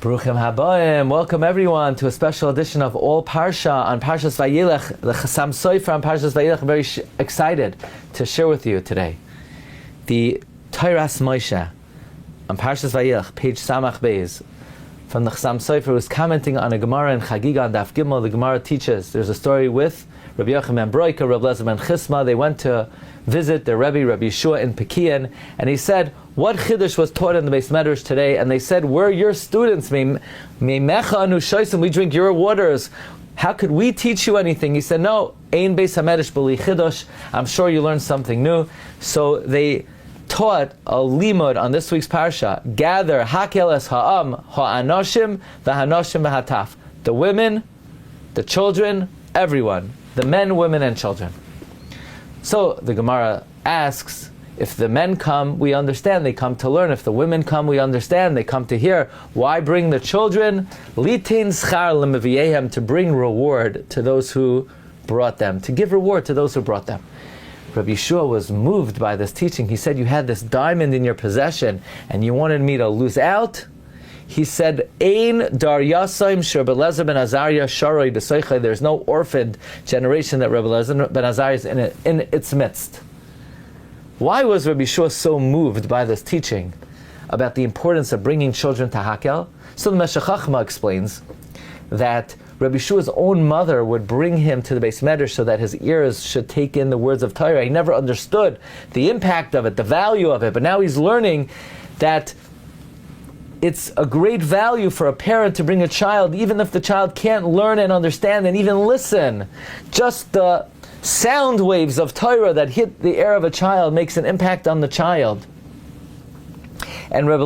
Bruchim Habayim. Welcome everyone to a special edition of All Parsha on Parshas Vayeilech, the Chasam Sofer on Parshas Vayeilech. I'm very excited to share with you today the Torah Moshe on Parshas Vayeilech, page Samach Beis, from the Chasam Sofer, who is commenting on a Gemara in Chagiga on Daf Gimel. The Gemara teaches there's a story with Rabbi Yochanan ben Broika, Rabbi Lezer ben Chisma. They went to visit their Rabbi Yeshua in Pekian, and he said, what Chiddush was taught in the Beis Medrash today? And they said, we're your students, we drink your waters. How could we teach you anything? He said, no, Ein Beis HaMedrash B'li Chiddush. I'm sure you learned something new. So they taught a limud on this week's Parsha. Gather Hakel es ha'am ha'anoshim v'hanoshim v'hataf. The women, the children, everyone. The men, women, and children. So the Gemara asks, if the men come, we understand they come to learn. If the women come, we understand they come to hear. Why bring the children? Litin schar lemeviehem, to bring reward to those who brought them, to give reward to those who brought them. Rabbi Yeshua was moved by this teaching. He said, you had this diamond in your possession and you wanted me to lose out? He said, Ein dar yasaim shir Lezer ben Azariah sharoi b'soichai. There's no orphaned generation that Rabbi Lezer ben Azariah is in its midst. Why was Rabbi Yeshua so moved by this teaching about the importance of bringing children to Hakel? So the Meshech Chochmah explains that Rabbi Yeshua's own mother would bring him to the Beis Medrash so that his ears should take in the words of Torah. He never understood the impact of it, the value of it, but now he's learning that it's a great value for a parent to bring a child, even if the child can't learn and understand and even listen. Just the sound waves of Torah that hit the ear of a child makes an impact on the child. And Rabbi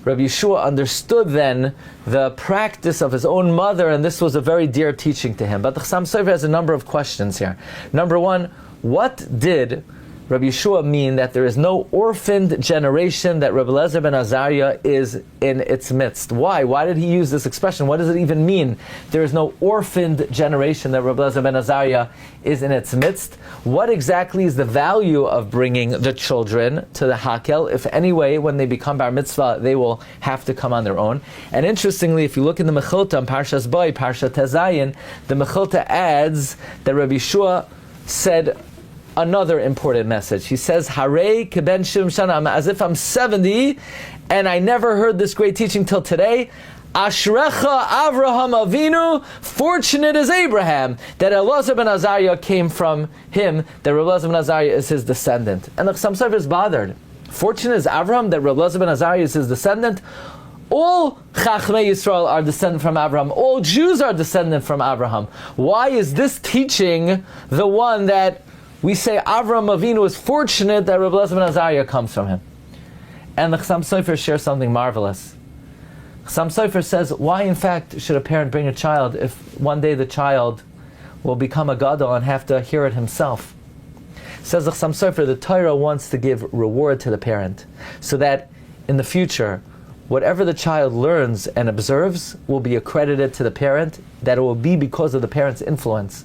Yeshua understood then the practice of his own mother, and this was a very dear teaching to him. But the Chasam Sofer has a number of questions here. Number one, what did Rabbi Yeshua mean that there is no orphaned generation, that Rabbi Lezer ben Azariah is in its midst? Why? Why did he use this expression? What does it even mean? There is no orphaned generation that Rabbi Lezer ben Azariah is in its midst. What exactly is the value of bringing the children to the Hakel? If anyway, when they become bar mitzvah, they will have to come on their own. And interestingly, if you look in the Mechilta on Parshas Boy, Parsha Tezayin, the Mechilta adds that Rabbi Yeshua said another important message. He says, Harei keben shivim shana, as if I'm 70 and I never heard this great teaching till today. Ashrecha Avraham Avinu, fortunate is Abraham that Elazar ben Azariah came from him, that Elazar ben Azariah is his descendant. And the Chasam Sofer is bothered. Fortunate is Avraham that Elazar ben Azariah is his descendant. All Chachmei Yisrael are descendant from Abraham. All Jews are descendant from Abraham. Why is this teaching the one that we say Avraham Avinu is fortunate that Rabbi Lezer ben Azariah comes from him? And the Chasam Sofer shares something marvelous. Chasam Sofer says, why in fact should a parent bring a child if one day the child will become a gadol and have to hear it himself? Says the Chasam Sofer, the Torah wants to give reward to the parent so that in the future, whatever the child learns and observes will be accredited to the parent, that it will be because of the parent's influence.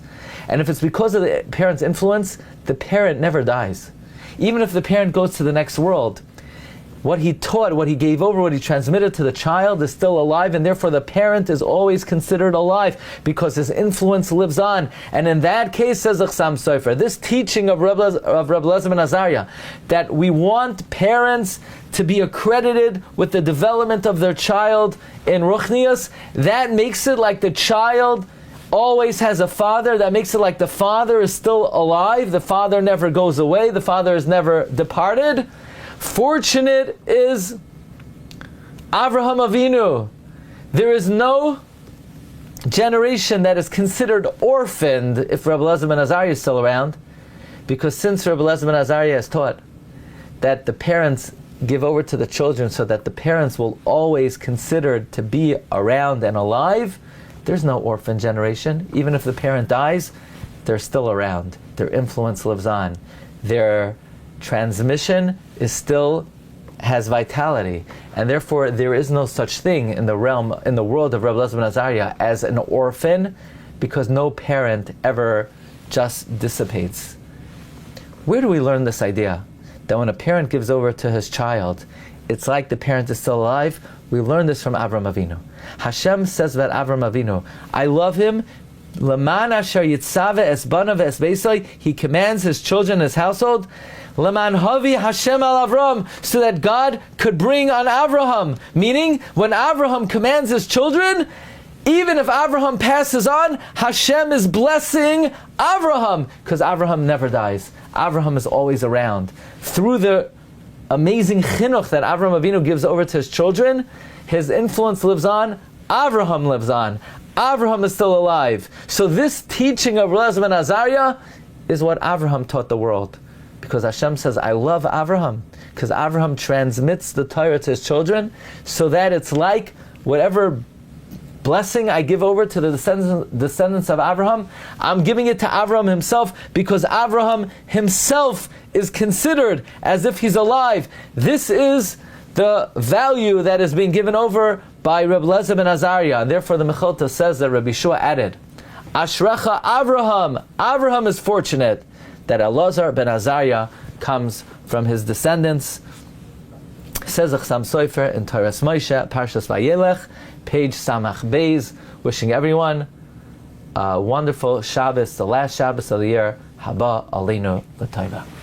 And if it's because of the parent's influence, the parent never dies. Even if the parent goes to the next world, what he taught, what he gave over, what he transmitted to the child is still alive, and therefore the parent is always considered alive because his influence lives on. And in that case, says the Chasam Sofer, this teaching of Rabbi Lezer ben Azariah, that we want parents to be accredited with the development of their child in Ruchnius, that makes it like the child always has a father, that makes it like the father is still alive, the father never goes away, the father is never departed. Fortunate is Avraham Avinu. There is no generation that is considered orphaned if Rabbi Lezer ben Azariah is still around, because since Rabbi Lezer ben Azariah has taught that the parents give over to the children so that the parents will always considered to be around and alive, there's no orphan generation. Even if the parent dies, they're still around. Their influence lives on. Their transmission is still has vitality, and therefore there is no such thing in the world of Rabbi Lezer ben Azariah as an orphan, because no parent ever just dissipates. Where do we learn this idea? That when a parent gives over to his child it's like the parent is still alive. We learn this from Avram Avinu. Hashem says about Avram Avinu, I love him. Leman asher yitzave es banav es beisai. He commands his children, his household. Leman havi Hashem al Avram, so that God could bring on Avraham. Meaning, when Avraham commands his children, even if Avraham passes on, Hashem is blessing Avraham, because Avraham never dies. Avraham is always around. Through the amazing chinuch that Avram Avinu gives over to his children, his influence lives on, Avraham lives on. Avraham is still alive. So this teaching of Rabbi ben Azariah is what Avraham taught the world. Because Hashem says, I love Avraham. Because Avraham transmits the Torah to his children, so that it's like whatever blessing I give over to the descendants of Avraham, I'm giving it to Avraham himself, because Avraham himself is considered as if he's alive. This is the value that is being given over by Rabbi ben Azariah. And therefore the Mechilta says that Rabbi Shua added, Ashrecha Avraham. Avraham is fortunate that Elazar ben Azariah comes from his descendants. Says the Chasam Sofer in Torah Moshe, Parshas Vayeilech, page Samach Beis, wishing everyone a wonderful Shabbos, the last Shabbos of the year. Haba Aleinu L'Tova.